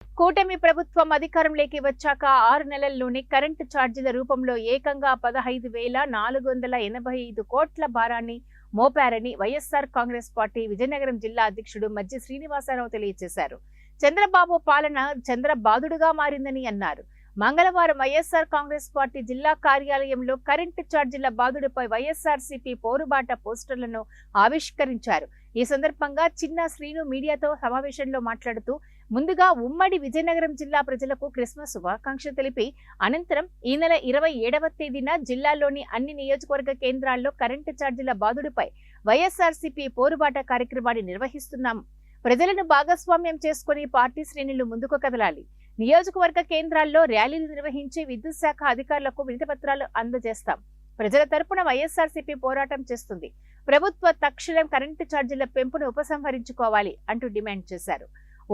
కూటమి ప్రభుత్వం అధికారంలోకి వచ్చాక 6 నెలల్లోనే కరెంటు ఛార్జీల రూపంలో ఏకంగా 15,485 కోట్ల భారాన్ని మోపారని వైఎస్ఆర్ కాంగ్రెస్ పార్టీ విజయనగరం జిల్లా అధ్యక్షుడు మజ్జి శ్రీనివాసరావు తెలియజేశారు. చంద్రబాబు పాలన చంద్రబాదుడుగా మారిందని అన్నారు. మంగళవారం వైఎస్ఆర్ కాంగ్రెస్ పార్టీ జిల్లా కార్యాలయంలో కరెంటు ఛార్జీల బాదుడుపై వైఎస్ఆర్సీపీ పోరుబాట పోస్టర్లను ఆవిష్కరించారు. ఈ సందర్భంగా చిన్న శ్రీను మీడియాతో సమావేశంలో మాట్లాడుతూ ముందుగా ఉమ్మడి విజయనగరం జిల్లా ప్రజలకు క్రిస్మస్ శుభాకాంక్షలు తెలిపి అనంతరం ఈ నెల 27వ తేదీన జిల్లాలోని అన్ని నియోజకవర్గ కేంద్రాల్లో కరెంటు ఛార్జీల బాదుడుపై వైఎస్ఆర్సీపీ పోరుబాట కార్యక్రమాన్ని నిర్వహిస్తున్నాం. ప్రజలను భాగస్వామ్యం చేసుకుని పార్టీ శ్రేణులు ముందుకు కదలాలి. నియోజకవర్గ కేంద్రాల్లో ర్యాలీలు నిర్వహించి విద్యుత్ శాఖ అధికారులకు వినతిపత్రాలు అందజేస్తాం. ప్రజల తరపున వైఎస్ఆర్సీపీ పోరాటం చేస్తుంది. ప్రభుత్వ తక్షణం కరెంటు ఛార్జీల పెంపును ఉపసంహరించుకోవాలి అంటూ డిమాండ్ చేశారు.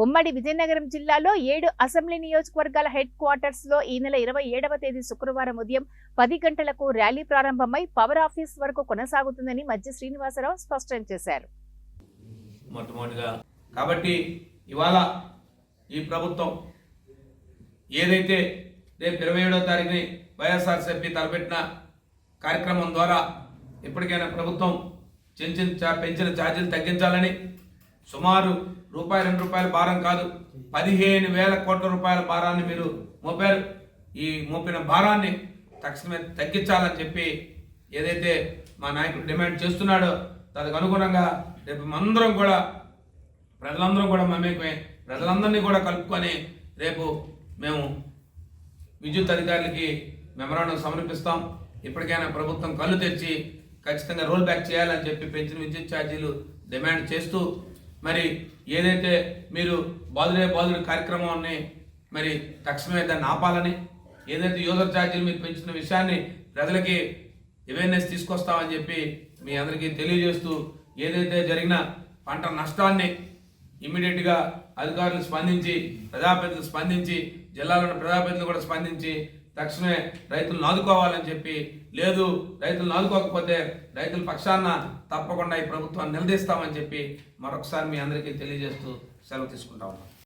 ఉమ్మడి విజయనగరం జిల్లాలో 7 అసెంబ్లీ నియోజకవర్గాల హెడ్ క్వార్టర్స్ లో ఈ నెల 27వ తేదీ శుక్రవారం ఉదయం 10 గంటలకు ర్యాలీ ప్రారంభమై పవర్ ఆఫీస్ వరకు కొనసాగుతుందని మజ్జి శ్రీనివాసరావు స్పష్టం చేశారు. మొట్టమొదటిగా కాబట్టి ఇవాళ ఈ ప్రభుత్వం ఏదైతే రేపు 27వ తారీఖుని వైఎస్ఆర్సీపీ తలపెట్టిన కార్యక్రమం ద్వారా ఇప్పటికైనా ప్రభుత్వం పెంచిన ఛార్జీలు తగ్గించాలని సుమారు ₹2 భారం కాదు 15,000 కోట్ల రూపాయల భారాన్ని మీరు మోపారు. ఈ మోపిన భారాన్ని తక్షణమే తగ్గించాలని చెప్పి ఏదైతే మా నాయకుడు డిమాండ్ చేస్తున్నాడో దానికి అనుగుణంగా రేపు ప్రజలందరం కూడా మమేకమై ప్రజలందరినీ కూడా కలుపుకొని రేపు మేము విద్యుత్ అధికారులకి మెమరాండం సమర్పిస్తాం. ఇప్పటికైనా ప్రభుత్వం కళ్ళు తెచ్చి ఖచ్చితంగా రోల్ బ్యాక్ చేయాలని చెప్పి పెంచిన విద్యుత్ ఛార్జీలు డిమాండ్ చేస్తూ మరి ఏదైతే మీరు బాదుడే కార్యక్రమాన్ని మరి తక్షణమే దాన్ని ఆపాలని, ఏదైతే యూజర్ ఛార్జీలు మీరు పెంచిన విషయాన్ని ప్రజలకి అవేర్నెస్ తీసుకొస్తామని చెప్పి మీ అందరికీ తెలియజేస్తూ ఏదైతే జరిగిన పంట నష్టాన్ని ఇమ్మీడియట్గా అధికారులు స్పందించి ప్రజాప్రతినిధులు స్పందించి జిల్లాలోని ప్రజాప్రతినిధులు కూడా స్పందించి తక్షణమే రైతులను ఆదుకోవాలని చెప్పి, లేదు రైతులను ఆదుకోకపోతే రైతుల పక్షాన తప్పకుండా ఈ ప్రభుత్వాన్ని నిలదీస్తామని చెప్పి మరొకసారి మీ అందరికీ తెలియజేస్తూ సెలవు తీసుకుంటా ఉన్నాం.